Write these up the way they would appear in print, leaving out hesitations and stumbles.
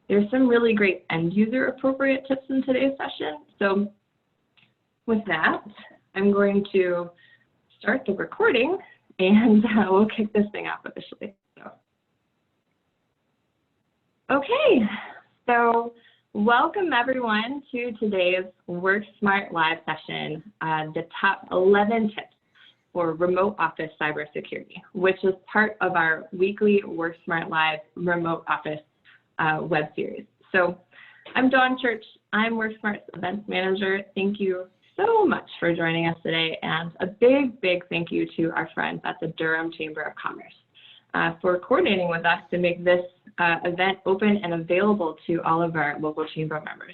there's some really great end user appropriate tips in today's session. So with that, I'm going to start the recording and we'll kick this thing off officially. Okay, so welcome everyone to today's WorkSmart live session, the top 11 tips for remote office cybersecurity, which is part of our weekly WorkSmart Live remote office web series. So I'm Dawn Church, I'm WorkSmart's events manager. Thank you so much for joining us today, and a big, big thank you to our friends at the Durham Chamber of Commerce for coordinating with us to make this event open and available to all of our local chamber members.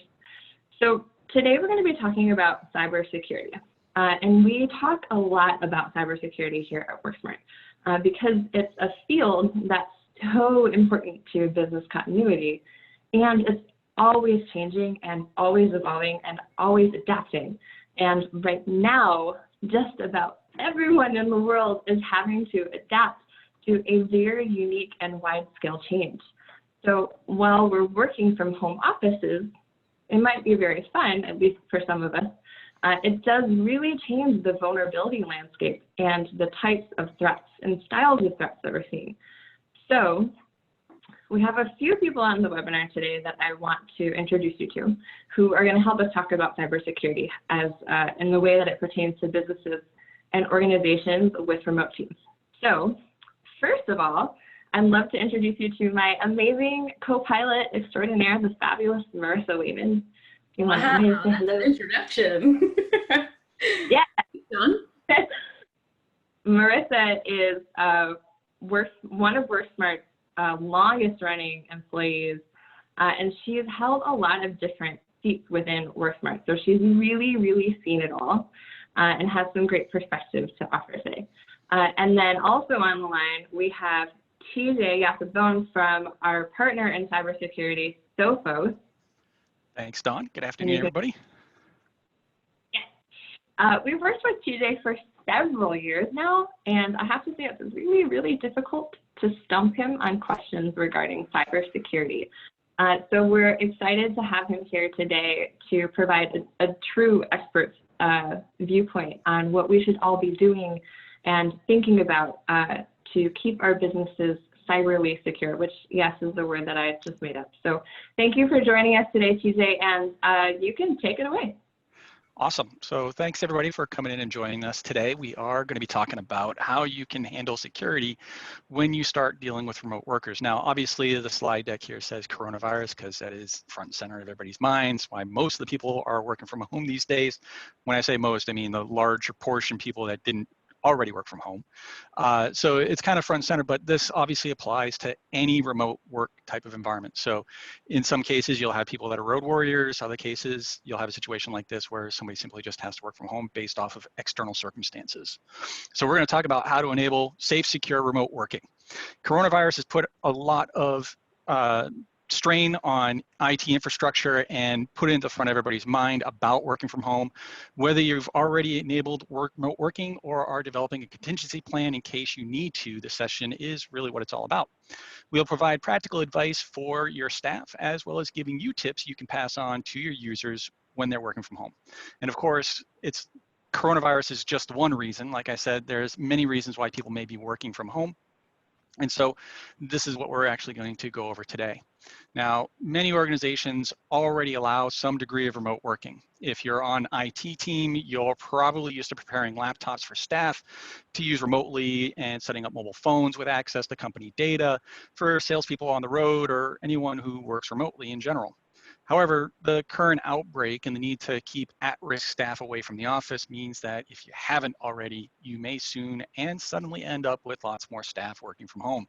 So today we're going to be talking about cybersecurity. And we talk a lot about cybersecurity here at WorkSmart because it's a field that's so important to business continuity, and it's always changing and always evolving and always adapting. And right now, just about everyone in the world is having to adapt to a very unique and wide-scale change. So while we're working from home offices, it might be very fun, at least for some of us. It does really change the vulnerability landscape and the types of threats and styles of threats that we're seeing. So we have a few people on the webinar today that I want to introduce you to, who are going to help us talk about cybersecurity as in the way that it pertains to businesses and organizations with remote teams. So first of all, I'd love to introduce you to my amazing co-pilot extraordinaire, the fabulous Marissa Wayman. You want to say hello? Introduction. Yeah. Done. Marissa is one of WorkSmart's longest running employees, and she has held a lot of different seats within WorkSmart. So she's really, really seen it all and has some great perspectives to offer today. And then also on the line, we have TJ Yakubon from our partner in cybersecurity, Sophos. Thanks, Dawn. Good afternoon, everybody. Yes. We've worked with TJ for several years now, and I have to say it's really, really difficult to stump him on questions regarding cybersecurity. So we're excited to have him here today to provide a true expert viewpoint on what we should all be doing and thinking about to keep our businesses cyberly secure, which, yes, is the word that I just made up. So thank you for joining us today, TJ, and you can take it away. Awesome. So thanks, everybody, for coming in and joining us today. We are going to be talking about how you can handle security when you start dealing with remote workers. Now, obviously, the slide deck here says coronavirus because that is front and center of everybody's minds, why most of the people are working from home these days. When I say most, I mean the larger portion of people that didn't already work from home. So it's kind of front and center, but this obviously applies to any remote work type of environment. So in some cases, you'll have people that are road warriors. Other cases, you'll have a situation like this where somebody simply just has to work from home based off of external circumstances. So we're going to talk about how to enable safe, secure remote working. Coronavirus has put a lot of strain on IT infrastructure and put it into the front of everybody's mind about working from home. Whether you've already enabled remote working or are developing a contingency plan in case you need to, this session is really what it's all about. We'll provide practical advice for your staff as well as giving you tips you can pass on to your users when they're working from home. And of course, coronavirus is just one reason. Like I said, there's many reasons why people may be working from home. And so this is what we're actually going to go over today. Now, many organizations already allow some degree of remote working. If you're on IT team, you're probably used to preparing laptops for staff to use remotely and setting up mobile phones with access to company data for salespeople on the road or anyone who works remotely in general. However, the current outbreak and the need to keep at-risk staff away from the office means that if you haven't already, you may soon and suddenly end up with lots more staff working from home.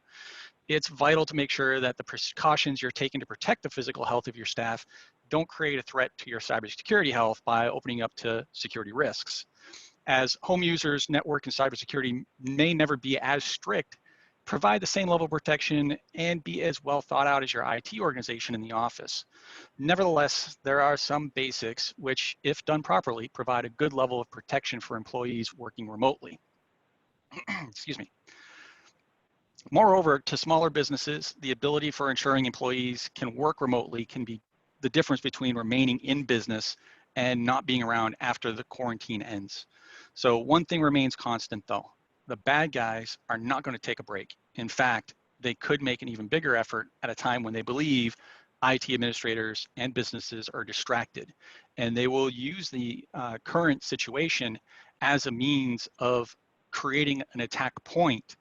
It's vital to make sure that the precautions you're taking to protect the physical health of your staff don't create a threat to your cybersecurity health by opening up to security risks. As home users, network and cybersecurity may never be as strict, provide the same level of protection and be as well thought out as your IT organization in the office. Nevertheless, there are some basics which, if done properly, provide a good level of protection for employees working remotely. Excuse me. Moreover, to smaller businesses, the ability for ensuring employees can work remotely can be the difference between remaining in business and not being around after the quarantine ends. So one thing remains constant though, the bad guys are not going to take a break. In fact, they could make an even bigger effort at a time when they believe IT administrators and businesses are distracted. And they will use the current situation as a means of creating an attack point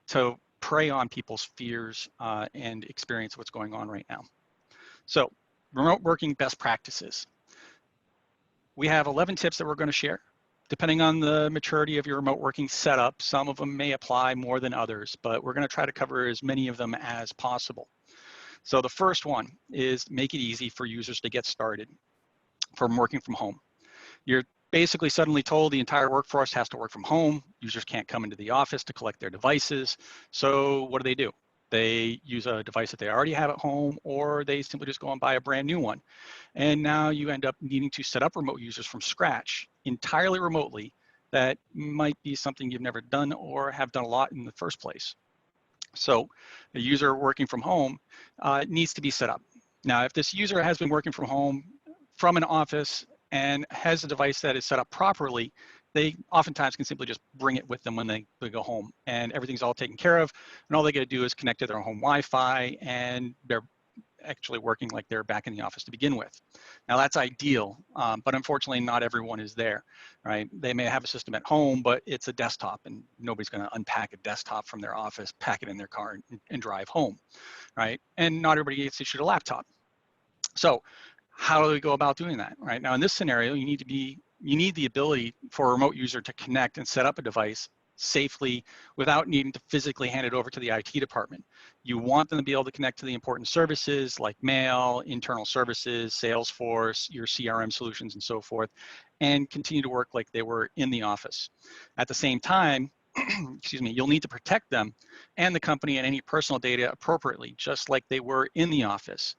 to prey on people's fears and experience what's going on right now. So remote working best practices. We have 11 tips that we're going to share. Depending on the maturity of your remote working setup, some of them may apply more than others, but we're going to try to cover as many of them as possible. So the first one is make it easy for users to get started from working from home. You're basically suddenly told the entire workforce has to work from home. Users can't come into the office to collect their devices. So what do? They use a device that they already have at home, or they simply just go and buy a brand new one. And now you end up needing to set up remote users from scratch, entirely remotely. That might be something you've never done or have done a lot in the first place. So a user working from home needs to be set up. Now, if this user has been working from home from an office and has a device that is set up properly, they oftentimes can simply just bring it with them when they go home, and everything's all taken care of, and all they got to do is connect to their home Wi-Fi, and they're actually working like they're back in the office to begin with. Now that's ideal, but unfortunately not everyone is there, right? They may have a system at home, but it's a desktop, and nobody's going to unpack a desktop from their office, pack it in their car, and drive home, right? And not everybody gets issued a laptop. So how do we go about doing that, right? Now in this scenario, you need the ability for a remote user to connect and set up a device safely without needing to physically hand it over to the IT department. You want them to be able to connect to the important services like mail, internal services, Salesforce, your CRM solutions, and so forth, and continue to work like they were in the office. At the same time, excuse me, you'll need to protect them and the company and any personal data appropriately, just like they were in the office.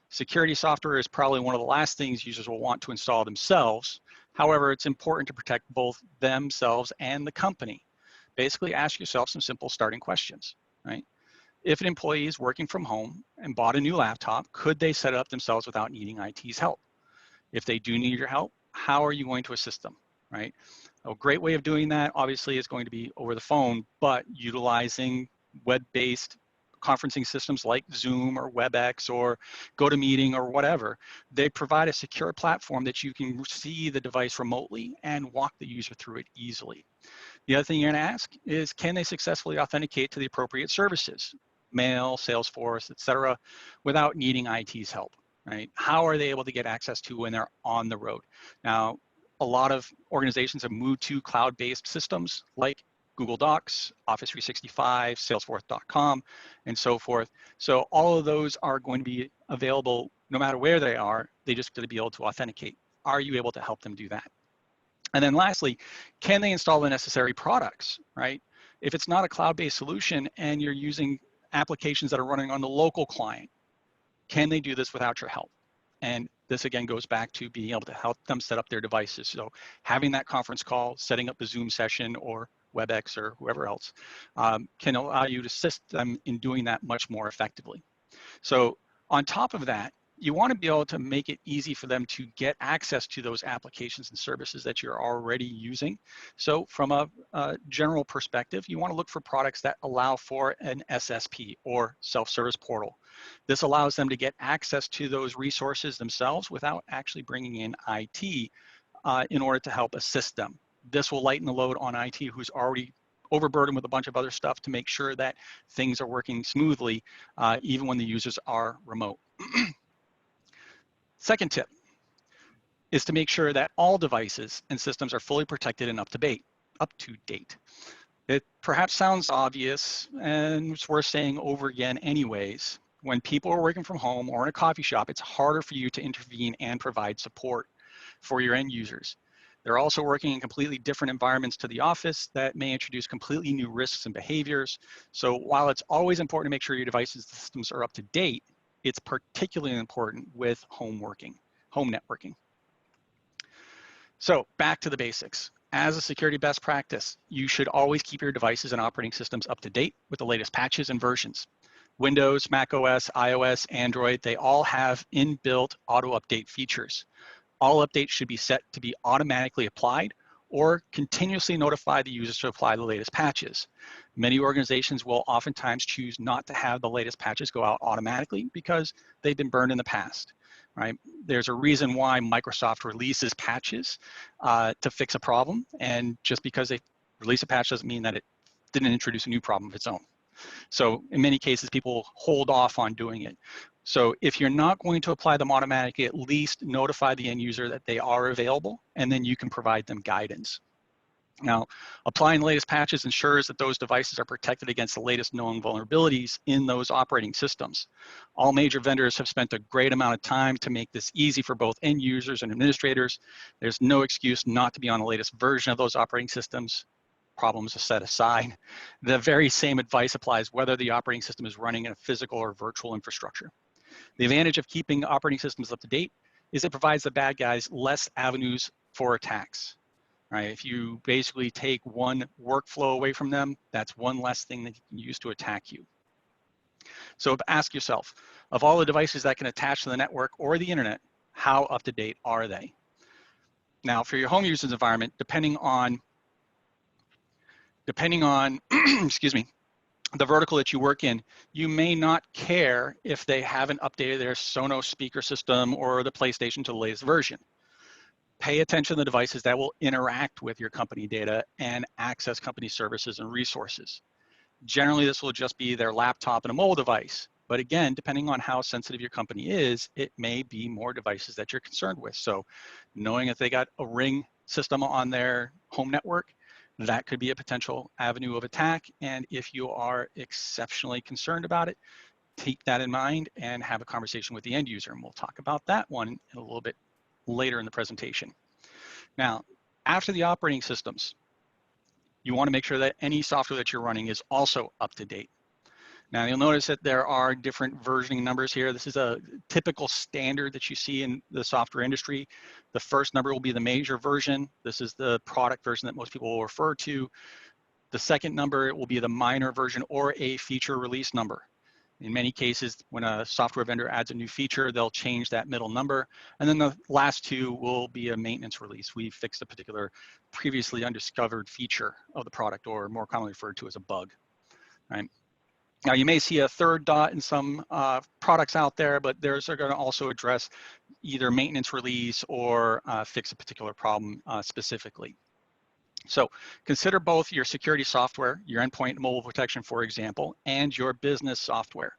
Security software is probably one of the last things users will want to install themselves. However, it's important to protect both themselves and the company. Basically, ask yourself some simple starting questions, right? If an employee is working from home and bought a new laptop, could they set it up themselves without needing IT's help? If they do need your help, how are you going to assist them, right? A great way of doing that, obviously, is going to be over the phone, but utilizing web-based conferencing systems like Zoom or WebEx or GoToMeeting or whatever. They provide a secure platform that you can see the device remotely and walk the user through it easily. The other thing you're going to ask is, can they successfully authenticate to the appropriate services, mail, Salesforce, et cetera, without needing IT's help, right? How are they able to get access to when they're on the road? Now, a lot of organizations have moved to cloud-based systems like Google Docs, Office 365, Salesforce.com, and so forth. So all of those are going to be available no matter where they are. They just got to be able to authenticate. Are you able to help them do that? And then lastly, can they install the necessary products, right? If it's not a cloud-based solution and you're using applications that are running on the local client, can they do this without your help? And this again goes back to being able to help them set up their devices. So having that conference call, setting up a Zoom session or WebEx or whoever else can allow you to assist them in doing that much more effectively. So on top of that, you want to be able to make it easy for them to get access to those applications and services that you're already using. So from a general perspective, you want to look for products that allow for an SSP or self-service portal. This allows them to get access to those resources themselves without actually bringing in IT in order to help assist them. This will lighten the load on IT, who's already overburdened with a bunch of other stuff, to make sure that things are working smoothly, even when the users are remote. Second tip is to make sure that all devices and systems are fully protected and up to date. It perhaps sounds obvious, and it's worth saying over again anyways. When people are working from home or in a coffee shop, it's harder for you to intervene and provide support for your end users. They're also working in completely different environments to the office that may introduce completely new risks and behaviors. So while it's always important to make sure your devices and systems are up to date, it's particularly important with home networking. So back to the basics. as a security best practice, you should always keep your devices and operating systems up to date with the latest patches and versions. Windows, Mac OS, iOS, Android, they all have inbuilt auto update features. All updates should be set to be automatically applied or continuously notify the users to apply the latest patches. Many organizations will oftentimes choose not to have the latest patches go out automatically because they've been burned in the past, right? There's a reason why Microsoft releases patches to fix a problem, and just because they release a patch doesn't mean that it didn't introduce a new problem of its own. So in many cases, people hold off on doing it. So if you're not going to apply them automatically, at least notify the end user that they are available, and then you can provide them guidance. Now, applying the latest patches ensures that those devices are protected against the latest known vulnerabilities in those operating systems. All major vendors have spent a great amount of time to make this easy for both end users and administrators. There's no excuse not to be on the latest version of those operating systems. Problems are set aside. The very same advice applies whether the operating system is running in a physical or virtual infrastructure. The advantage of keeping operating systems up to date is it provides the bad guys less avenues for attacks. Right? If you basically take one workflow away from them, that's one less thing that you can use to attack you. So ask yourself, of all the devices that can attach to the network or the internet, how up to date are they? Now, for your home users environment, depending on excuse me, the vertical that you work in, you may not care if they haven't updated their Sonos speaker system or the PlayStation to the latest version. Pay attention to the devices that will interact with your company data and access company services and resources. Generally, this will just be their laptop and a mobile device. But again, depending on how sensitive your company is, it may be more devices that you're concerned with. So knowing if they got a Ring system on their home network, that could be a potential avenue of attack. And if you are exceptionally concerned about it, keep that in mind and have a conversation with the end user. And we'll talk about that one in a little bit later in the presentation. Now, after the operating systems, you want to make sure that any software that you're running is also up to date. Now, you'll notice that there are different versioning numbers here. This is a typical standard that you see in the software industry. The first number will be the major version. This is the product version that most people will refer to. The second number will be the minor version or a feature release number. In many cases, when a software vendor adds a new feature, they'll change that middle number. And then the last two will be a maintenance release. We fixed a particular previously undiscovered feature of the product, or more commonly referred to as a bug, right? Now, you may see a third dot in some products out there, but theirs are going to also address either maintenance release or fix a particular problem specifically. So consider both your security software, your endpoint and mobile protection, for example, and your business software.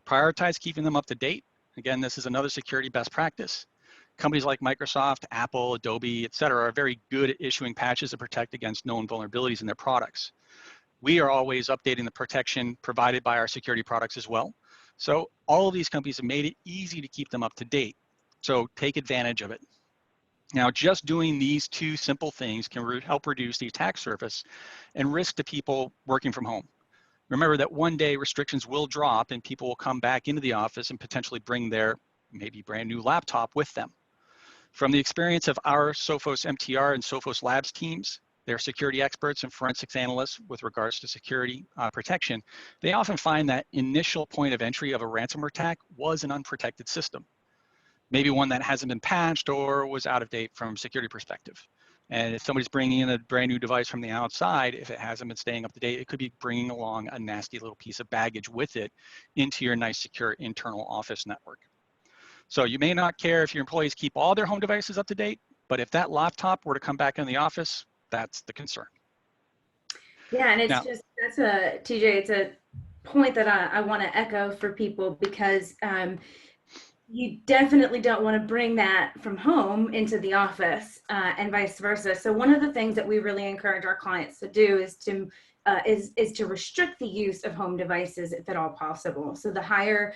Prioritize keeping them up to date. Again, this is another security best practice. Companies like Microsoft, Apple, Adobe, et cetera, are very good at issuing patches to protect against known vulnerabilities in their products. We are always updating the protection provided by our security products as well. So all of these companies have made it easy to keep them up to date. So take advantage of it. Now, just doing these two simple things can help reduce the attack surface and risk to people working from home. Remember that one day restrictions will drop and people will come back into the office and potentially bring their maybe brand new laptop with them. From the experience of our Sophos MTR and Sophos Labs teams, they're security experts and forensics analysts with regards to security protection. They often find that initial point of entry of a ransomware attack was an unprotected system. Maybe one that hasn't been patched or was out of date from a security perspective. And if somebody's bringing in a brand new device from the outside, if it hasn't been staying up to date, it could be bringing along a nasty little piece of baggage with it into your nice secure internal office network. So you may not care if your employees keep all their home devices up to date, but if that laptop were to come back in the office, that's the concern. Yeah, and it's Now, just, TJ, it's a point that I want to echo for people, because you definitely don't want to bring that from home into the office and vice versa. So one of the things that we really encourage our clients to do is to restrict the use of home devices if at all possible. So the higher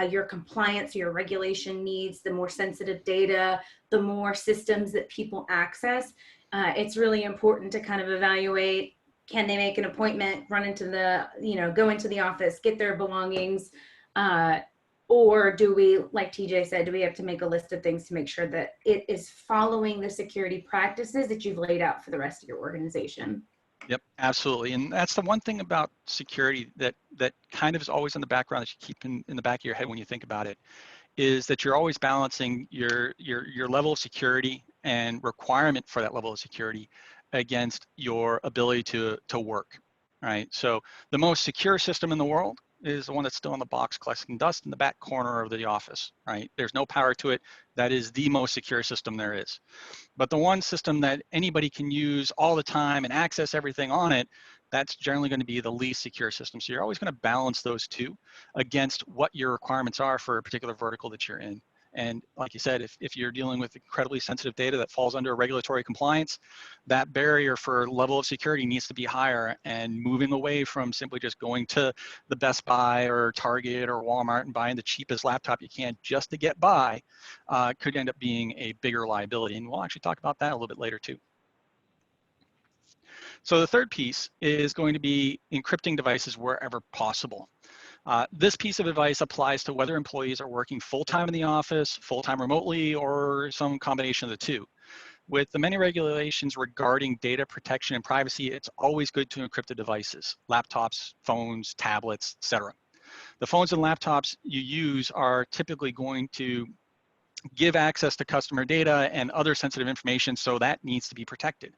your compliance, your regulation needs, the more sensitive data, the more systems that people access, it's really important to kind of evaluate, can they make an appointment, run into the, go into the office, get their belongings, Or do we, like TJ said, do we have to make a list of things to make sure that it is following the security practices that you've laid out for the rest of your organization? Yep, absolutely. And that's the one thing about security that kind of is always in the background that you keep in the back of your head when you think about it, is that you're always balancing your level of security and requirement for that level of security against your ability to work, right? So the most secure system in the world is the one that's still in the box collecting dust in the back corner of the office, right? There's no power to it. That is the most secure system there is. But the one system that anybody can use all the time and access everything on it, that's generally going to be the least secure system. So you're always going to balance those two against what your requirements are for a particular vertical that you're in. And like you said, if you're dealing with incredibly sensitive data that falls under regulatory compliance, that barrier for level of security needs to be higher, and moving away from simply just going to the Best Buy or Target or Walmart and buying the cheapest laptop you can just to get by could end up being a bigger liability. And we'll actually talk about that a little bit later too. So the third piece is going to be encrypting devices wherever possible. This piece of advice applies to whether employees are working full-time in the office, full-time remotely, or some combination of the two. With the many regulations regarding data protection and privacy, it's always good to encrypt the devices, laptops, phones, tablets, etc. The phones and laptops you use are typically going to give access to customer data and other sensitive information, so that needs to be protected.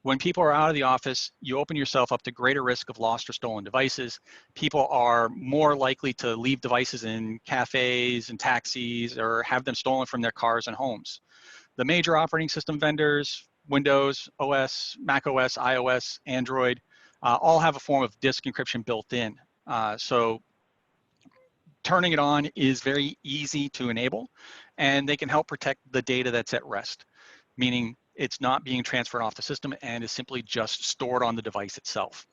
When people are out of the office, you open yourself up to greater risk of lost or stolen devices. People are more likely to leave devices in cafes and taxis or have them stolen from their cars and homes. The major operating system vendors, Windows, OS, Mac OS, iOS, Android, all have a form of disk encryption built in. So turning it on is very easy to enable, and they can help protect the data that's at rest, meaning it's not being transferred off the system and is simply just stored on the device itself.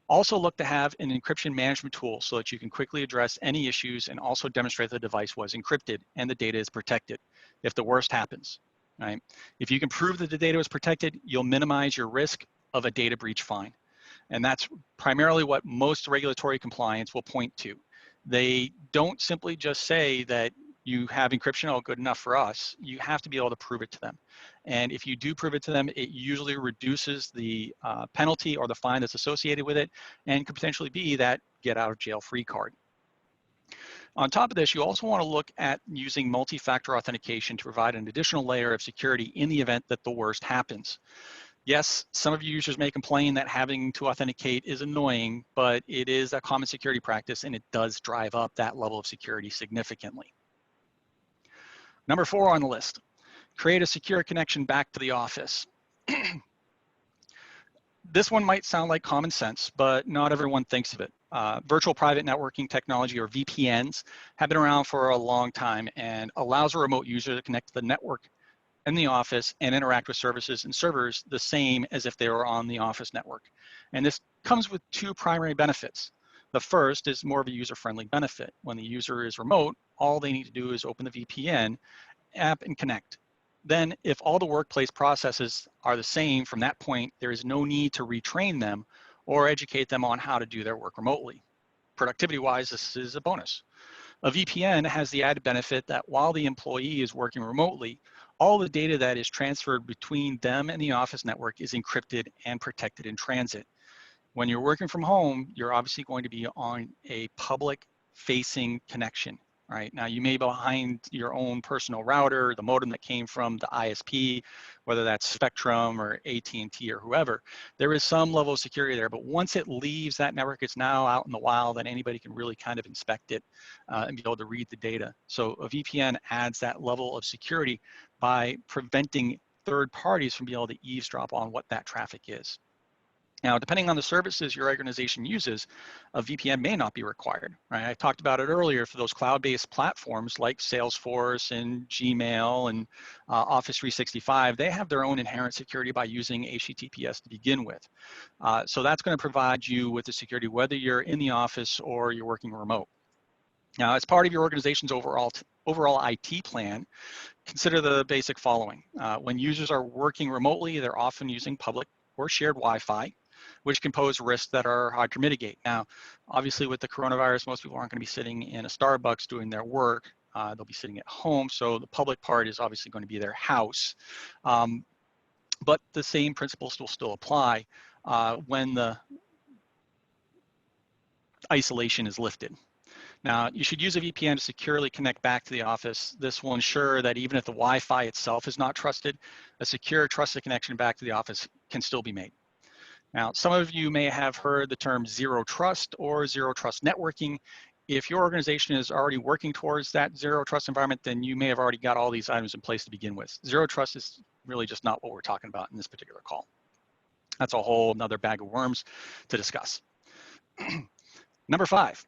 Also look to have an encryption management tool so that you can quickly address any issues and also demonstrate the device was encrypted and the data is protected if the worst happens, right? If you can prove that the data was protected, you'll minimize your risk of a data breach fine. And that's primarily what most regulatory compliance will point to. They don't simply just say that you have encryption, oh, good enough for us. You have to be able to prove it to them. And if you do prove it to them, it usually reduces the penalty or the fine that's associated with it, and could potentially be that get out of jail free card. On top of this, you also want to look at using multi-factor authentication to provide an additional layer of security in the event that the worst happens. Yes, some of you users may complain that having to authenticate is annoying, but it is a common security practice and it does drive up that level of security significantly. Number 4 on the list, create a secure connection back to the office. This one might sound like common sense, but not everyone thinks of it. Virtual private networking technology, or VPNs, have been around for a long time and allows a remote user to connect to the network in the office and interact with services and servers the same as if they were on the office network. And this comes with 2 primary benefits. The first is more of a user-friendly benefit. When the user is remote, all they need to do is open the VPN app and connect. Then if all the workplace processes are the same from that point, there is no need to retrain them or educate them on how to do their work remotely. Productivity-wise, this is a bonus. A VPN has the added benefit that while the employee is working remotely, all the data that is transferred between them and the office network is encrypted and protected in transit. When you're working from home, you're obviously going to be on a public-facing connection. Right now, you may be behind your own personal router, the modem that came from the ISP, whether that's Spectrum or AT&T or whoever. There is some level of security there, but once it leaves that network, it's now out in the wild, and anybody can really kind of inspect it and be able to read the data. So a VPN adds that level of security by preventing third parties from being able to eavesdrop on what that traffic is. Now, depending on the services your organization uses, a VPN may not be required, right? I talked about it earlier for those cloud-based platforms like Salesforce and Gmail and Office 365. They have their own inherent security by using HTTPS to begin with. So that's going to provide you with the security whether you're in the office or you're working remote. Now, as part of your organization's overall IT plan, consider the basic following. When users are working remotely, they're often using public or shared Wi-Fi, which can pose risks that are hard to mitigate. Now, obviously with the coronavirus, most people aren't going to be sitting in a Starbucks doing their work. They'll be sitting at home, so the public part is obviously going to be their house. But the same principles will still apply when the isolation is lifted. Now, you should use a VPN to securely connect back to the office. This will ensure that even if the Wi-Fi itself is not trusted, a secure, trusted connection back to the office can still be made. Now, some of you may have heard the term zero trust or zero trust networking. If your organization is already working towards that zero trust environment, then you may have already got all these items in place to begin with. Zero trust is really just not what we're talking about in this particular call. That's a whole nother bag of worms to discuss. Number 5,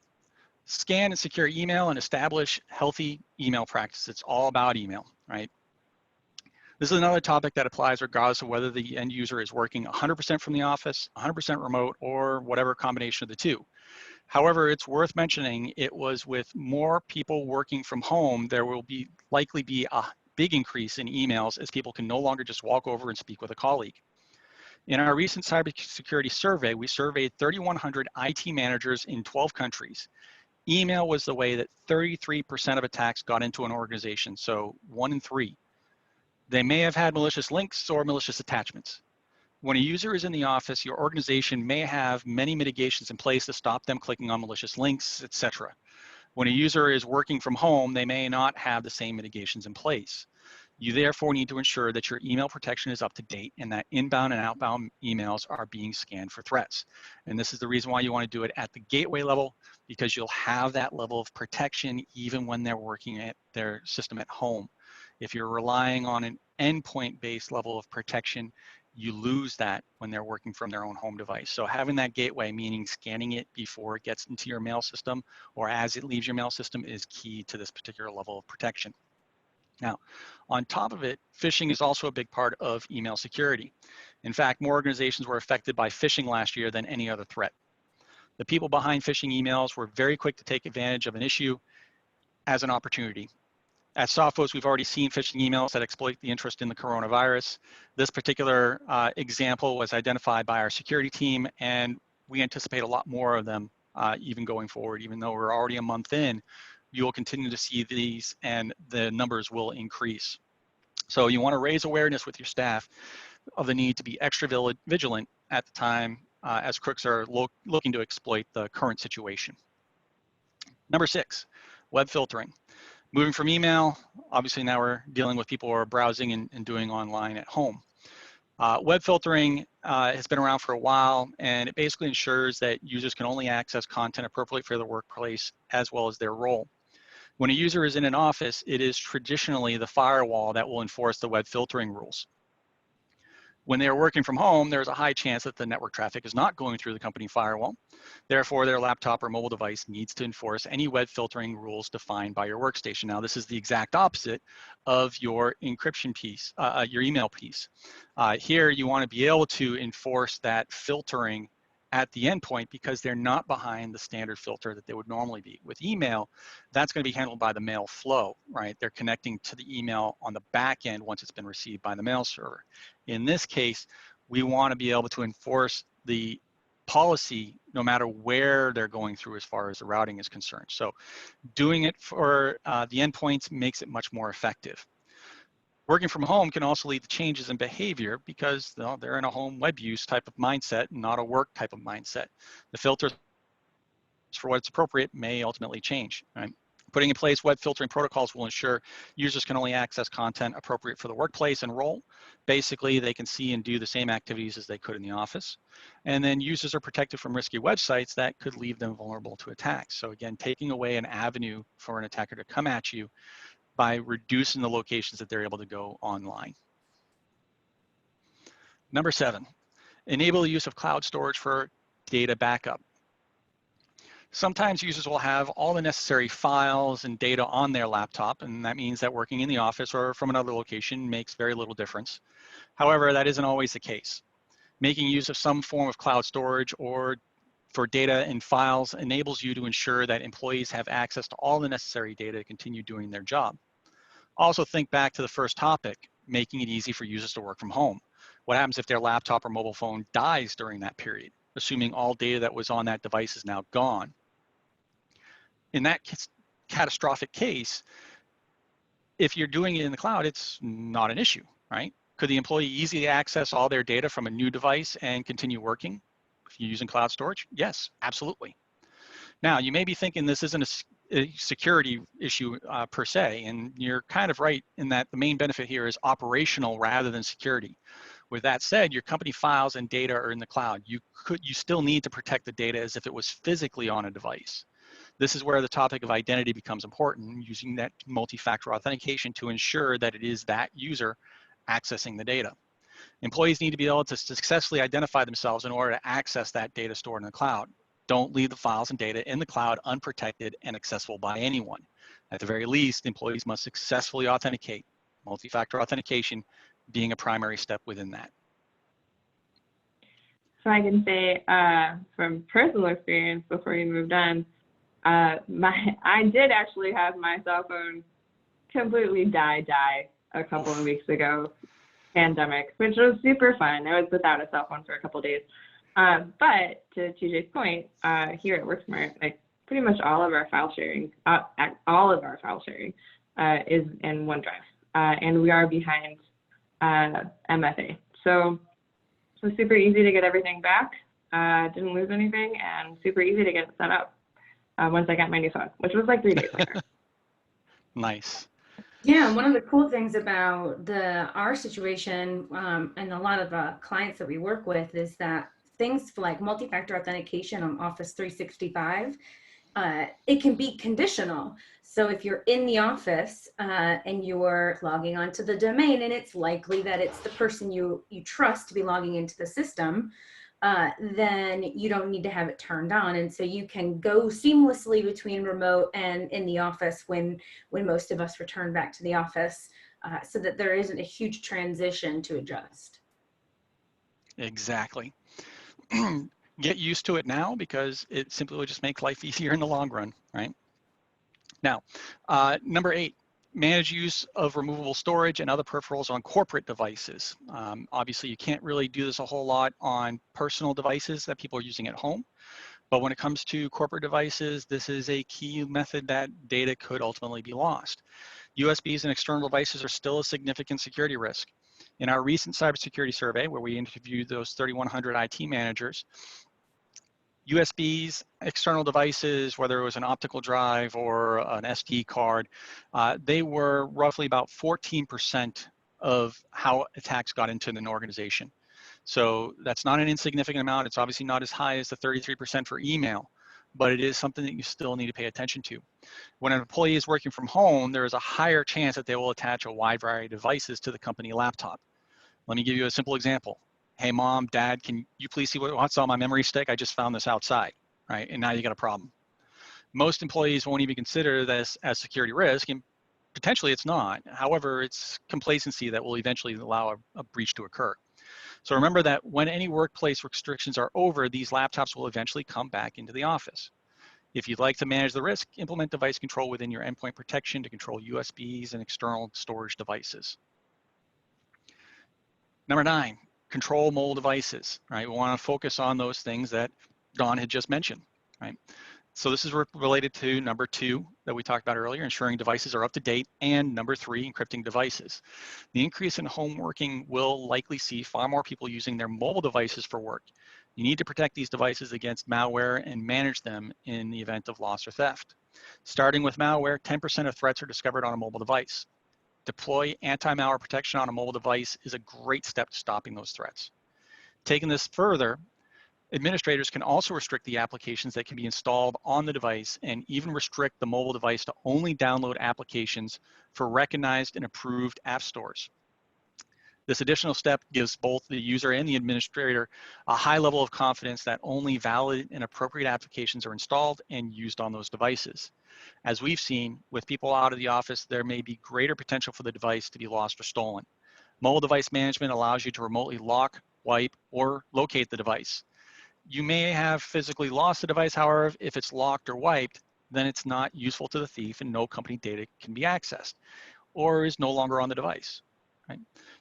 scan and secure email and establish healthy email practices. It's all about email, right? This is another topic that applies regardless of whether the end user is working 100% from the office, 100% remote, or whatever combination of the two. However, it's worth mentioning it was with more people working from home, there will likely be a big increase in emails as people can no longer just walk over and speak with a colleague. In our recent cybersecurity survey, we surveyed 3,100 IT managers in 12 countries. Email was the way that 33% of attacks got into an organization, so 1 in 3. They may have had malicious links or malicious attachments. When a user is in the office, your organization may have many mitigations in place to stop them clicking on malicious links, etc. When a user is working from home, they may not have the same mitigations in place. You therefore need to ensure that your email protection is up to date and that inbound and outbound emails are being scanned for threats. And this is the reason why you want to do it at the gateway level, because you'll have that level of protection even when they're working at their system at home. If you're relying on an endpoint-based level of protection, you lose that when they're working from their own home device. So having that gateway, meaning scanning it before it gets into your mail system or as it leaves your mail system, is key to this particular level of protection. Now, on top of it, phishing is also a big part of email security. In fact, more organizations were affected by phishing last year than any other threat. The people behind phishing emails were very quick to take advantage of an issue as an opportunity. At Sophos, we've already seen phishing emails that exploit the interest in the coronavirus. This particular example was identified by our security team, and we anticipate a lot more of them even going forward. Even though we're already a month in, you will continue to see these and the numbers will increase. So you want to raise awareness with your staff of the need to be extra vigilant at the time as crooks are looking to exploit the current situation. Number 6, web filtering. Moving from email, obviously now we're dealing with people who are browsing and doing online at home. Web filtering has been around for a while, and it basically ensures that users can only access content appropriate for their workplace as well as their role. When a user is in an office, it is traditionally the firewall that will enforce the web filtering rules. When they are working from home, there's a high chance that the network traffic is not going through the company firewall. Therefore, their laptop or mobile device needs to enforce any web filtering rules defined by your workstation. Now, this is the exact opposite of your encryption piece, your email piece. Here, you want to be able to enforce that filtering at the endpoint because they're not behind the standard filter that they would normally be. With email, that's going to be handled by the mail flow, right? They're connecting to the email on the back end once it's been received by the mail server. In this case, we want to be able to enforce the policy no matter where they're going through as far as the routing is concerned. So doing it for the endpoints makes it much more effective. Working from home can also lead to changes in behavior because they're in a home web use type of mindset, not a work type of mindset. The filters for what's appropriate may ultimately change. Right? Putting in place web filtering protocols will ensure users can only access content appropriate for the workplace and role. Basically, they can see and do the same activities as they could in the office. And then users are protected from risky websites that could leave them vulnerable to attacks. So again, taking away an avenue for an attacker to come at you by reducing the locations that they're able to go online. Number 7, enable the use of cloud storage for data backup. Sometimes users will have all the necessary files and data on their laptop, and that means that working in the office or from another location makes very little difference. However, that isn't always the case. Making use of some form of cloud storage or for data and files enables you to ensure that employees have access to all the necessary data to continue doing their job. Also think back to the first topic, making it easy for users to work from home. What happens if their laptop or mobile phone dies during that period? assuming all data that was on that device is now gone. In that catastrophic case, if you're doing it in the cloud, it's not an issue, right? Could the employee easily access all their data from a new device and continue working if you're using cloud storage? Yes, absolutely. Now, you may be thinking this isn't a security issue per se, and you're kind of right in that the main benefit here is operational rather than security. With that said, your company files and data are in the cloud. You still need to protect the data as if it was physically on a device. This is where the topic of identity becomes important, using that multi-factor authentication to ensure that it is that user accessing the data. Employees need to be able to successfully identify themselves in order to access that data stored in the cloud. Don't leave the files and data in the cloud unprotected and accessible by anyone. At the very least, employees must successfully authenticate, multi-factor authentication being a primary step within that. So I can say from personal experience before you moved on, I did actually have my cell phone completely die a couple of weeks ago, pandemic, which was super fun. I was without a cell phone for a couple of days. But to TJ's point, here at WorkSmart, like pretty much all of our file sharing is in OneDrive, and we are behind MFA. So it was super easy to get everything back. Didn't lose anything, and super easy to get it set up once I got my new phone, which was like 3 days later. Nice. Yeah, one of the cool things about our situation and a lot of clients that we work with is that things like multi-factor authentication on Office 365, it can be conditional. So if you're in the office and you're logging onto the domain and it's likely that it's the person you trust to be logging into the system, then you don't need to have it turned on. And so you can go seamlessly between remote and in the office when most of us return back to the office, so that there isn't a huge transition to adjust. Exactly. Get used to it now because it simply will just make life easier in the long run, right? Now, number 8, manage use of removable storage and other peripherals on corporate devices. Obviously, you can't really do this a whole lot on personal devices that people are using at home. But when it comes to corporate devices, this is a key method that data could ultimately be lost. USBs and external devices are still a significant security risk. In our recent cybersecurity survey, where we interviewed those 3,100 IT managers, USBs, external devices, whether it was an optical drive or an SD card, they were roughly about 14% of how attacks got into an organization. So that's not an insignificant amount. It's obviously not as high as the 33% for email, but it is something that you still need to pay attention to. When an employee is working from home, there is a higher chance that they will attach a wide variety of devices to the company laptop. Let me give you a simple example. Hey, mom, dad, can you please see what's on my memory stick? I just found this outside, right? And now you got a problem. Most employees won't even consider this as security risk, and potentially it's not. However, it's complacency that will eventually allow a breach to occur. So remember that when any workplace restrictions are over, these laptops will eventually come back into the office. If you'd like to manage the risk, implement device control within your endpoint protection to control USBs and external storage devices. Number 9, control mobile devices, right? We want to focus on those things that Dawn had just mentioned, right? So this is related to number 2 that we talked about earlier, ensuring devices are up to date, and number 3, encrypting devices. The increase in home working will likely see far more people using their mobile devices for work. You need to protect these devices against malware and manage them in the event of loss or theft. Starting with malware, 10% of threats are discovered on a mobile device. Deploy anti-malware protection on a mobile device is a great step to stopping those threats. Taking this further, administrators can also restrict the applications that can be installed on the device and even restrict the mobile device to only download applications for recognized and approved app stores. This additional step gives both the user and the administrator a high level of confidence that only valid and appropriate applications are installed and used on those devices. As we've seen, with people out of the office, there may be greater potential for the device to be lost or stolen. Mobile device management allows you to remotely lock, wipe, or locate the device. You may have physically lost the device, however, if it's locked or wiped, then it's not useful to the thief and no company data can be accessed or is no longer on the device. Right?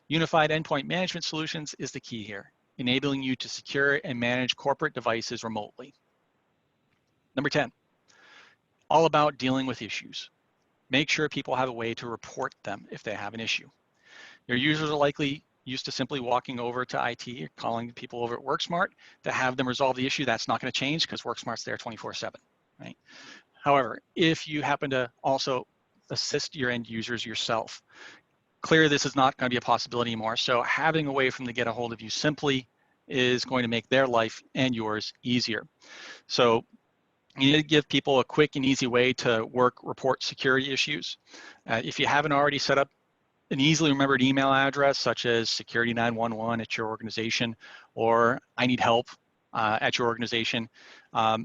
Unified endpoint management solutions is the key here. enabling you to secure and manage corporate devices remotely. Number 10, all about dealing with issues. Make sure people have a way to report them if they have an issue. Your users are likely used to simply walking over to IT or calling people over at WorkSmart to have them resolve the issue. That's not going to change because WorkSmart's there 24/7, right? However, if you happen to also assist your end users yourself, clearly this is not going to be a possibility anymore. So having a way for them to get a hold of you simply is going to make their life and yours easier. So you need to give people a quick and easy way to report security issues. If you haven't already set up an easily remembered email address, such as security911 at your organization, or I need help at your organization,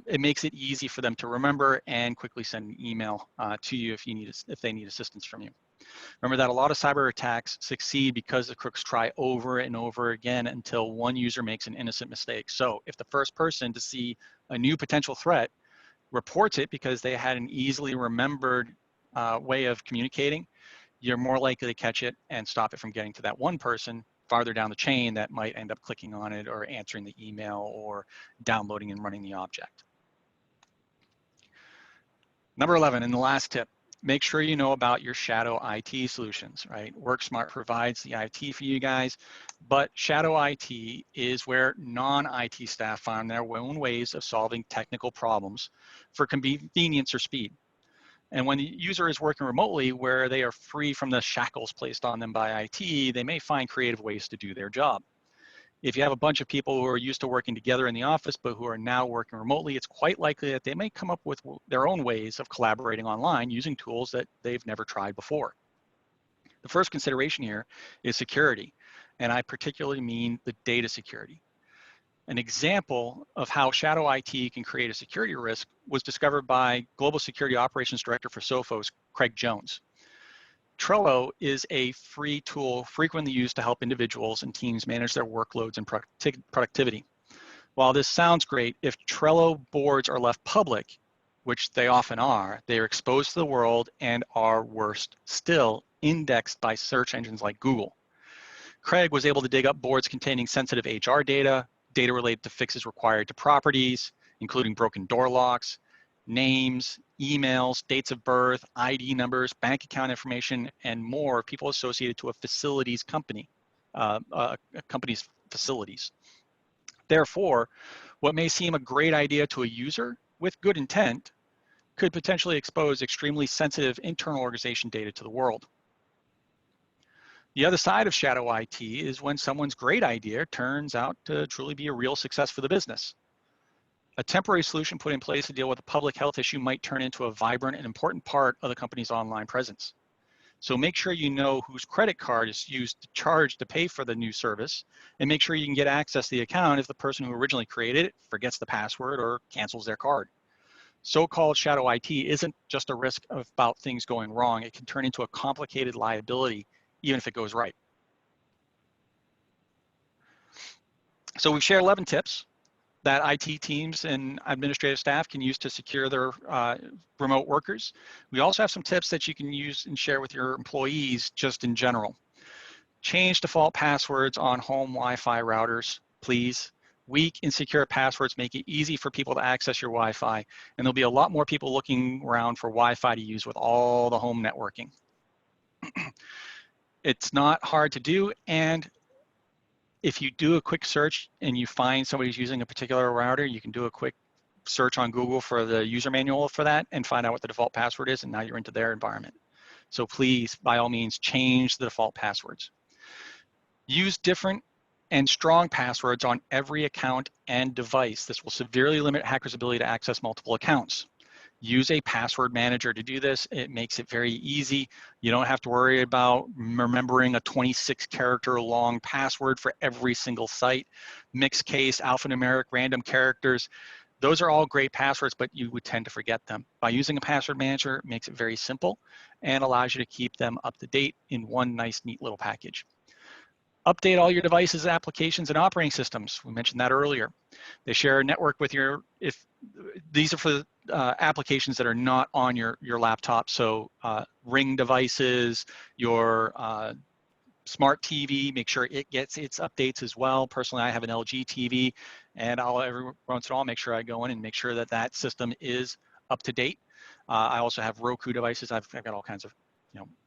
it makes it easy for them to remember and quickly send an email to you if they need assistance from you. Remember that a lot of cyber attacks succeed because the crooks try over and over again until one user makes an innocent mistake. So if the first person to see a new potential threat reports it because they had an easily remembered way of communicating, you're more likely to catch it and stop it from getting to that one person farther down the chain that might end up clicking on it or answering the email or downloading and running the object. Number 11, and the last tip, make sure you know about your shadow IT solutions, right? WorkSmart provides the IT for you guys, but shadow IT is where non-IT staff find their own ways of solving technical problems for convenience or speed. And when the user is working remotely where they are free from the shackles placed on them by IT, they may find creative ways to do their job. If you have a bunch of people who are used to working together in the office, but who are now working remotely, it's quite likely that they may come up with their own ways of collaborating online using tools that they've never tried before. The first consideration here is security, and I particularly mean the data security. An example of how shadow IT can create a security risk was discovered by Global Security Operations Director for Sophos, Craig Jones. Trello is a free tool frequently used to help individuals and teams manage their workloads and productivity. While this sounds great, if Trello boards are left public, which they often are, they are exposed to the world and are, worst still, indexed by search engines like Google. Craig was able to dig up boards containing sensitive HR data, data related to fixes required to properties, including broken door locks, names, emails, dates of birth, ID numbers, bank account information, and more people associated to a facilities company, a company's facilities. Therefore, what may seem a great idea to a user with good intent could potentially expose extremely sensitive internal organization data to the world. The other side of shadow IT is when someone's great idea turns out to truly be a real success for the business. A temporary solution put in place to deal with a public health issue might turn into a vibrant and important part of the company's online presence. So make sure you know whose credit card is used to pay for the new service, and make sure you can get access to the account if the person who originally created it forgets the password or cancels their card. So-called shadow IT isn't just a risk about things going wrong. It can turn into a complicated liability even if it goes right. So we've shared 11 tips that IT teams and administrative staff can use to secure their remote workers. We also have some tips that you can use and share with your employees just in general. Change default passwords on home Wi-Fi routers, please. Weak, insecure passwords make it easy for people to access your Wi-Fi, and there'll be a lot more people looking around for Wi-Fi to use with all the home networking. It's not hard to do, and if you do a quick search and you find somebody's using a particular router, you can do a quick search on Google for the user manual for that and find out what the default password is, and now you're into their environment. So please, by all means, change the default passwords. Use different and strong passwords on every account and device. This will severely limit hackers' ability to access multiple accounts. Use a password manager to do this. It makes it very easy. You don't have to worry about remembering a 26-character long password for every single site. Mixed case, alphanumeric, random characters. Those are all great passwords, but you would tend to forget them. By using a password manager, it makes it very simple and allows you to keep them up to date in one nice, neat little package. Update all your devices, applications, and operating systems. We mentioned that earlier. They share a network with if these are for applications that are not on your laptop. So Ring devices, your smart TV, make sure it gets its updates as well. Personally, I have an LG TV, and I'll every once in a while make sure I go in and make sure that that system is up to date. I also have Roku devices. I've got all kinds of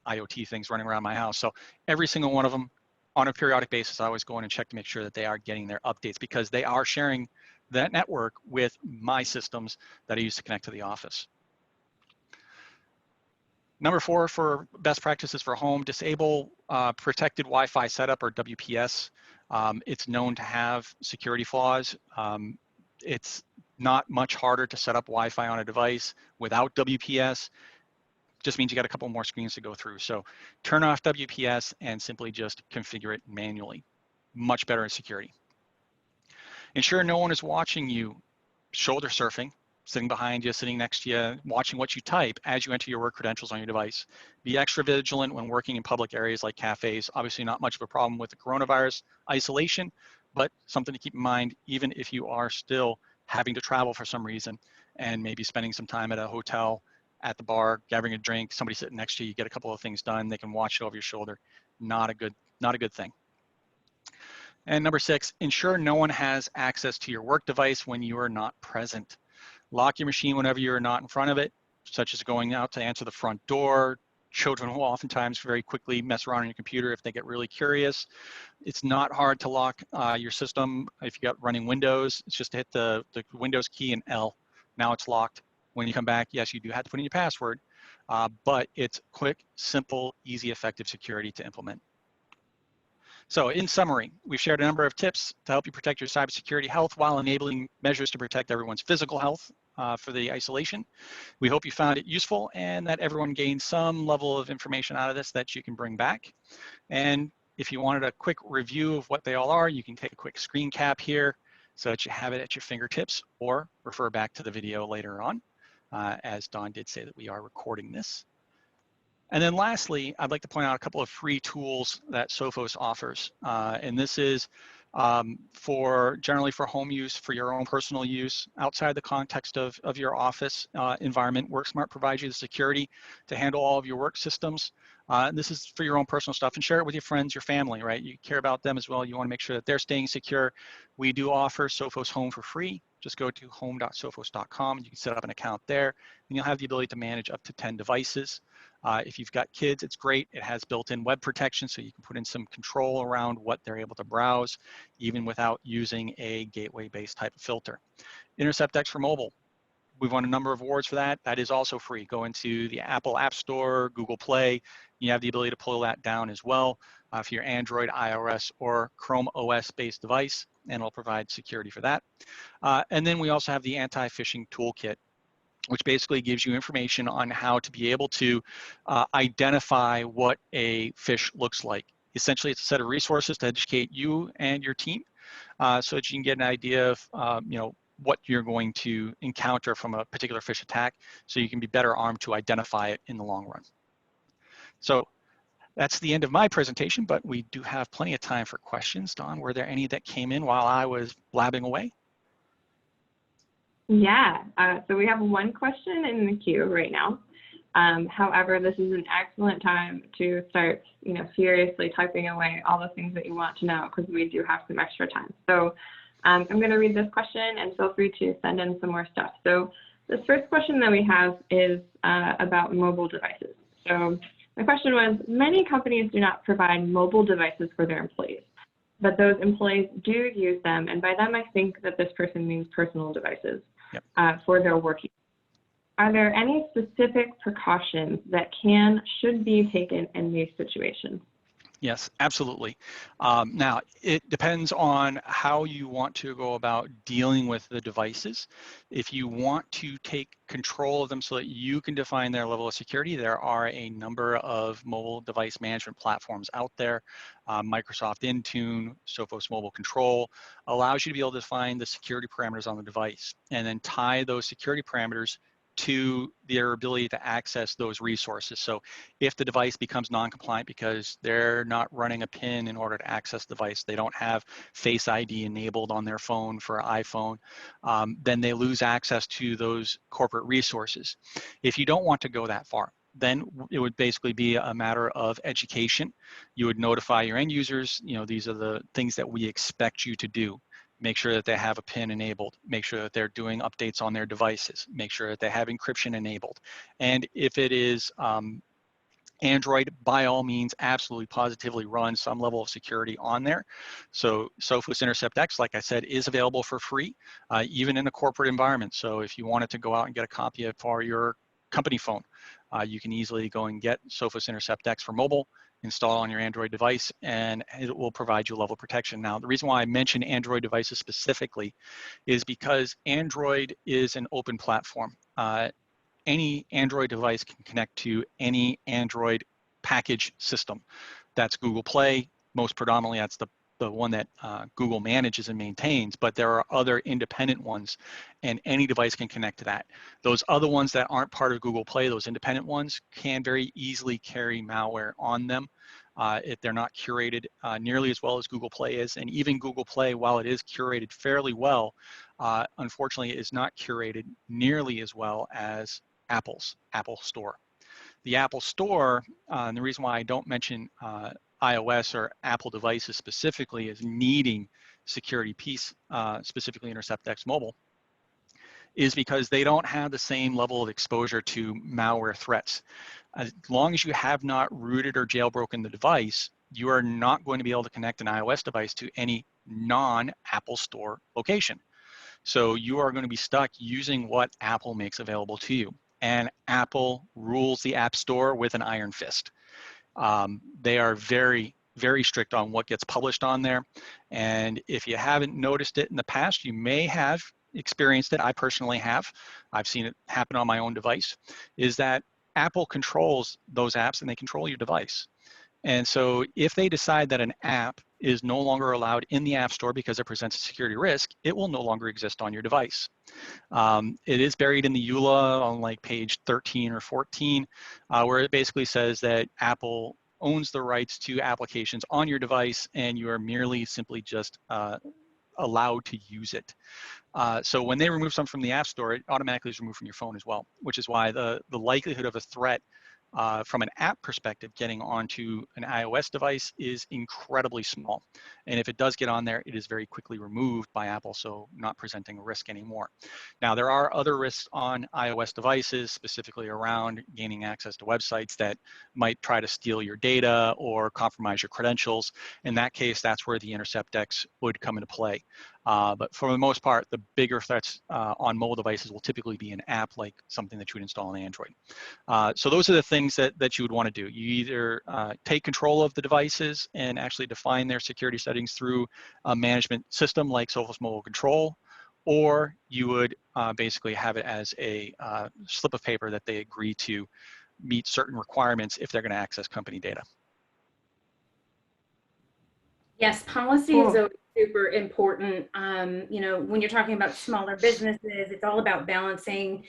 IoT things running around my house. So every single one of them, on a periodic basis, I always go in and check to make sure that they are getting their updates, because they are sharing that network with my systems that I use to connect to the office. Number 4 for best practices for home, disable protected Wi-Fi setup, or WPS. It's known to have security flaws. It's not much harder to set up Wi-Fi on a device without WPS. Just means you got a couple more screens to go through. So turn off WPS and simply just configure it manually. Much better in security. Ensure no one is watching you shoulder surfing, sitting behind you, sitting next to you, watching what you type as you enter your work credentials on your device. Be extra vigilant when working in public areas like cafes. Obviously not much of a problem with the coronavirus isolation, but something to keep in mind even if you are still having to travel for some reason and maybe spending some time at a hotel, at the bar, gathering a drink, somebody sitting next to you, you get a couple of things done, they can watch it over your shoulder. Not a good thing. And number 6, ensure no one has access to your work device when you are not present. Lock your machine whenever you're not in front of it, such as going out to answer the front door. Children will oftentimes very quickly mess around on your computer if they get really curious. It's not hard to lock your system if you got running Windows. It's just to hit the Windows key and L. Now it's locked. When you come back, yes, you do have to put in your password, but it's quick, simple, easy, effective security to implement. So in summary, we've shared a number of tips to help you protect your cybersecurity health while enabling measures to protect everyone's physical health for the isolation. We hope you found it useful and that everyone gained some level of information out of this that you can bring back. And if you wanted a quick review of what they all are, you can take a quick screen cap here so that you have it at your fingertips, or refer back to the video later on. As Dawn did say that we are recording this. And then lastly, I'd like to point out a couple of free tools that Sophos offers. And this is generally for home use, for your own personal use, outside the context of your office environment. WorkSmart provides you the security to handle all of your work systems. This is for your own personal stuff, and share it with your friends, your family, right? You care about them as well. You want to make sure that they're staying secure. We do offer Sophos Home for free. Just go to home.sophos.com. You can set up an account there, and you'll have the ability to manage up to 10 devices. If you've got kids, it's great. It has built-in web protection, so you can put in some control around what they're able to browse, even without using a gateway-based type of filter. InterceptX for mobile. We've won a number of awards for that. That is also free. Go into the Apple App Store, Google Play. You have the ability to pull that down as well for your Android, iOS, or Chrome OS-based device, and it'll provide security for that. And then we also have the anti-phishing toolkit, which basically gives you information on how to be able to identify what a phish looks like. Essentially, it's a set of resources to educate you and your team so that you can get an idea of what you're going to encounter from a particular phish attack, so you can be better armed to identify it in the long run. So that's the end of my presentation, but we do have plenty of time for questions. Dawn, were there any that came in while I was blabbing away? Yeah, so we have one question in the queue right now. However, this is an excellent time to start, seriously typing away all the things that you want to know, because we do have some extra time. So I'm going to read this question, and feel free to send in some more stuff. So this first question that we have is about mobile devices. So the question was, many companies do not provide mobile devices for their employees, but those employees do use them. And by them, I think that this person means personal devices. Yep. For their work use. Are there any specific precautions that should be taken in these situations? Yes, absolutely. Now, it depends on how you want to go about dealing with the devices. If you want to take control of them so that you can define their level of security, there are a number of mobile device management platforms out there. Microsoft Intune, Sophos Mobile Control allows you to be able to define the security parameters on the device and then tie those security parameters to their ability to access those resources. So if the device becomes non-compliant because they're not running a PIN in order to access the device, they don't have Face ID enabled on their phone for iPhone, then they lose access to those corporate resources. If you don't want to go that far, then it would basically be a matter of education. You would notify your end users, these are the things that we expect you to do. Make sure that they have a PIN enabled, make sure that they're doing updates on their devices, make sure that they have encryption enabled. And if it is Android, by all means, absolutely positively run some level of security on there. So Sophos Intercept X, like I said, is available for free, even in a corporate environment. So if you wanted to go out and get a copy of for your company phone, you can easily go and get Sophos Intercept X for mobile, install on your Android device, and it will provide you a level of protection. Now, the reason why I mention Android devices specifically is because Android is an open platform. Any Android device can connect to any Android package system. That's Google Play. Most predominantly, that's the one that Google manages and maintains, but there are other independent ones, and any device can connect to that. Those other ones that aren't part of Google Play, those independent ones, can very easily carry malware on them if they're not curated nearly as well as Google Play is. And even Google Play, while it is curated fairly well, unfortunately is not curated nearly as well as Apple's Apple Store. The Apple Store, and the reason why I don't mention iOS or Apple devices specifically as needing security piece, specifically Intercept X Mobile, is because they don't have the same level of exposure to malware threats. As long as you have not rooted or jailbroken the device, you are not going to be able to connect an iOS device to any non-Apple Store location. So you are going to be stuck using what Apple makes available to you. And Apple rules the App Store with an iron fist. They are very, very strict on what gets published on there. And if you haven't noticed it in the past, you may have experienced it. I personally have. I've seen it happen on my own device, is that Apple controls those apps and they control your device. And so if they decide that an app is no longer allowed in the App Store because it presents a security risk, it will no longer exist on your device. It is buried in the EULA on like page 13 or 14, where it basically says that Apple owns the rights to applications on your device and you are merely simply just allowed to use it. So when they remove something from the App Store, it automatically is removed from your phone as well, which is why the likelihood of a threat from an app perspective getting onto an iOS device is incredibly small. And if it does get on there, it is very quickly removed by Apple, so not presenting a risk anymore. Now, there are other risks on iOS devices, specifically around gaining access to websites that might try to steal your data or compromise your credentials. In that case, that's where the Intercept X would come into play. But for the most part, the bigger threats on mobile devices will typically be an app like something that you would install on Android. So those are the things that you would want to do. You either take control of the devices and actually define their security settings through a management system like Sophos Mobile Control, or you would basically have it as a slip of paper that they agree to meet certain requirements if they're going to access company data. Yes, policy Cool. is always super important. When you're talking about smaller businesses, it's all about balancing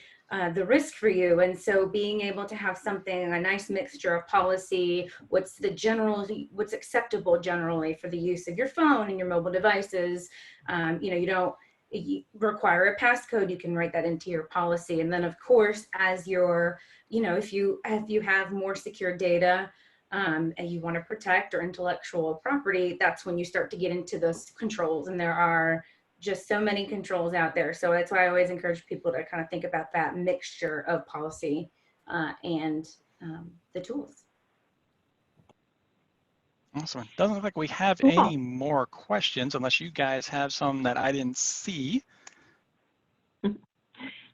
the risk for you. And so being able to have something, a nice mixture of policy, what's acceptable generally for the use of your phone and your mobile devices. You require a passcode, you can write that into your policy. And then of course, as if you have more secure data, and you want to protect or intellectual property, that's when you start to get into those controls. And there are just so many controls out there. So that's why I always encourage people to kind of think about that mixture of policy and the tools. Awesome. Doesn't look like we have Cool. any more questions unless you guys have some that I didn't see.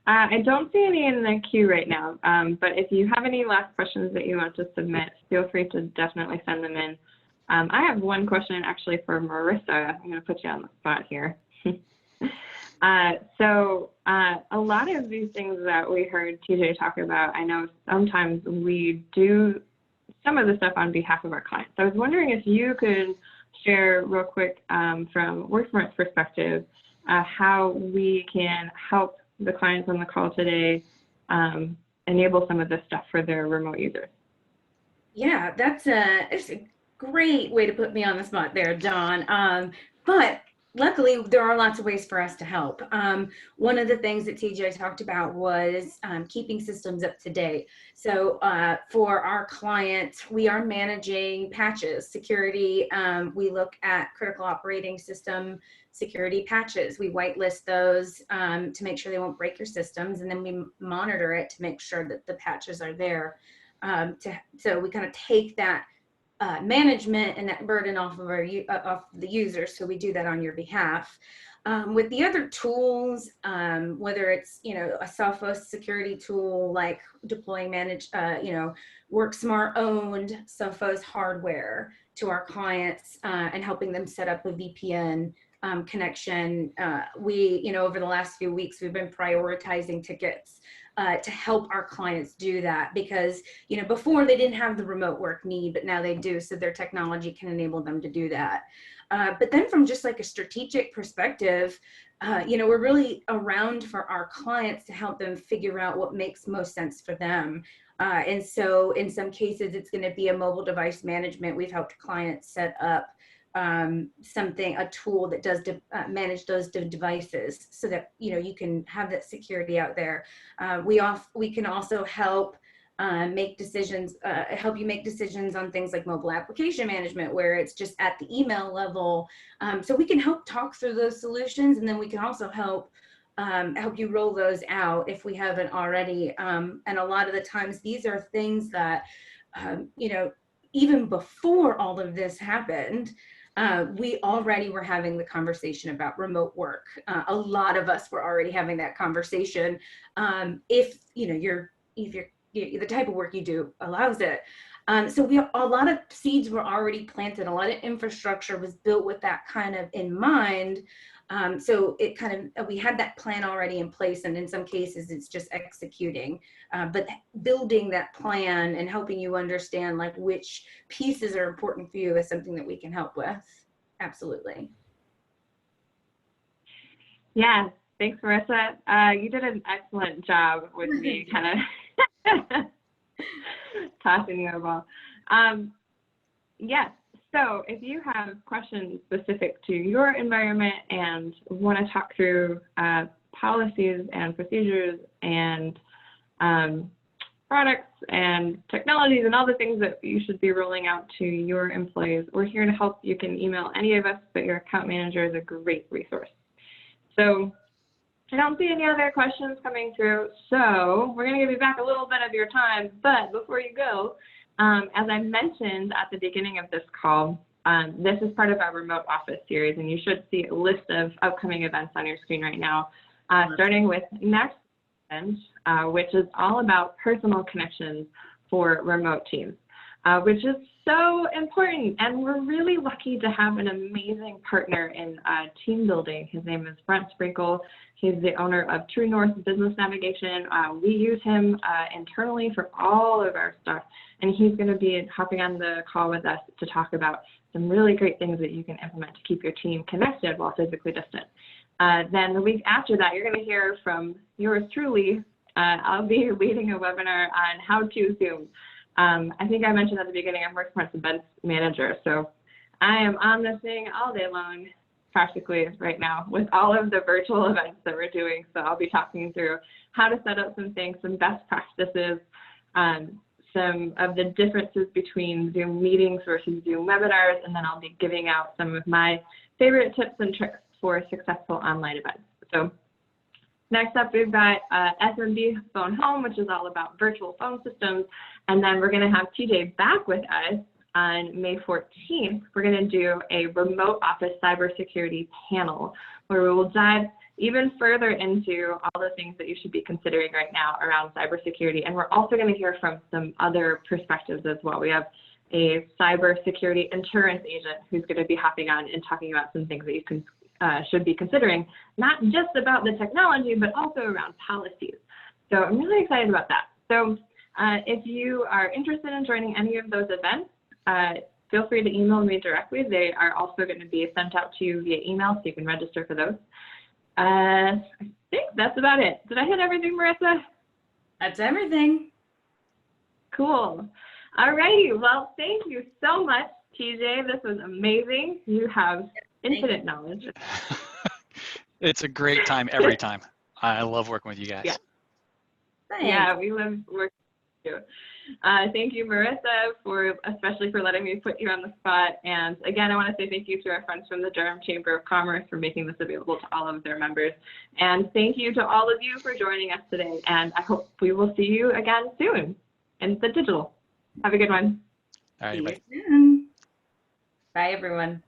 I don't see any in the queue right now, but if you have any last questions that you want to submit, feel free to definitely send them in. I have one question actually for Marissa. I'm going to put you on the spot here. So a lot of these things that we heard TJ talk about, I know sometimes we do some of the stuff on behalf of our clients. So I was wondering if you could share real quick from WorkSmart's perspective how we can help the clients on the call today enable some of this stuff for their remote users. Yeah, it's a great way to put me on the spot there, Dawn. But luckily, there are lots of ways for us to help. One of the things that TJ talked about was keeping systems up to date. So for our clients, we are managing patches, security. We look at critical operating system security patches. We whitelist those to make sure they won't break your systems, and then we monitor it to make sure that the patches are there. So we kind of take that management and that burden off of off the users. So we do that on your behalf. With the other tools, whether it's, a self-host security tool like deploying WorkSmart owned self-host hardware to our clients and helping them set up a VPN connection. We, over the last few weeks, we've been prioritizing tickets to help our clients do that, because before they didn't have the remote work need, but now they do, so their technology can enable them to do that. But then from just like a strategic perspective, we're really around for our clients to help them figure out what makes most sense for them. And so in some cases, it's going to be a mobile device management. We've helped clients set up a tool that does manage those devices, so that you can have that security out there. We can also help make decisions, help you make decisions on things like mobile application management, where it's just at the email level. So we can help talk through those solutions, and then we can also help you roll those out if we haven't already. And a lot of the times, these are things that even before all of this happened, we already were having the conversation about remote work. A lot of us were already having that conversation. If the type of work you do allows it. So a lot of seeds were already planted. A lot of infrastructure was built with that kind of in mind. So we had that plan already in place, and in some cases it's just executing. But building that plan and helping you understand like which pieces are important for you is something that we can help with. Absolutely. Yeah, thanks, Marissa. You did an excellent job with me kind of tossing you a ball. Yes. So if you have questions specific to your environment and want to talk through policies and procedures and products and technologies and all the things that you should be rolling out to your employees, we're here to help. You can email any of us, but your account manager is a great resource. So I don't see any other questions coming through, so we're going to give you back a little bit of your time. But before you go, as I mentioned at the beginning of this call, this is part of our remote office series, and you should see a list of upcoming events on your screen right now, starting with next event, which is all about personal connections for remote teams, which is so important. And we're really lucky to have an amazing partner in team building. His name is Brent Sprinkle. He's the owner of True North Business Navigation. We use him internally for all of our stuff, and he's going to be hopping on the call with us to talk about some really great things that you can implement to keep your team connected while physically distant. Then the week after that, you're going to hear from yours truly. I'll be leading a webinar on how to Zoom. I think I mentioned at the beginning, I'm WorkSmart's events manager, so I am on this thing all day long, practically right now, with all of the virtual events that we're doing. So I'll be talking through how to set up some things, some best practices, some of the differences between Zoom meetings versus Zoom webinars, and then I'll be giving out some of my favorite tips and tricks for successful online events. So next up, we've got SMB Phone Home, which is all about virtual phone systems. And then we're going to have TJ back with us on May 14th. We're going to do a remote office cybersecurity panel where we will dive even further into all the things that you should be considering right now around cybersecurity. And we're also going to hear from some other perspectives as well. We have a cybersecurity insurance agent who's going to be hopping on and talking about some things that you can should be considering, not just about the technology, but also around policies. So I'm really excited about that. So if you are interested in joining any of those events, feel free to email me directly. They are also going to be sent out to you via email, so you can register for those. I think that's about it. Did I hit everything, Marissa? That's everything. Cool. All righty. Well, thank you so much, TJ. This was amazing. You have infinite knowledge. It's a great time every time. I love working with you guys. Yeah. Thanks. Yeah, we love working with you. Thank you, Marissa, especially for letting me put you on the spot. And again, I want to say thank you to our friends from the Durham Chamber of Commerce for making this available to all of their members. And thank you to all of you for joining us today. And I hope we will see you again soon in the digital. Have a good one. All right, See everybody. you soon. Bye, everyone.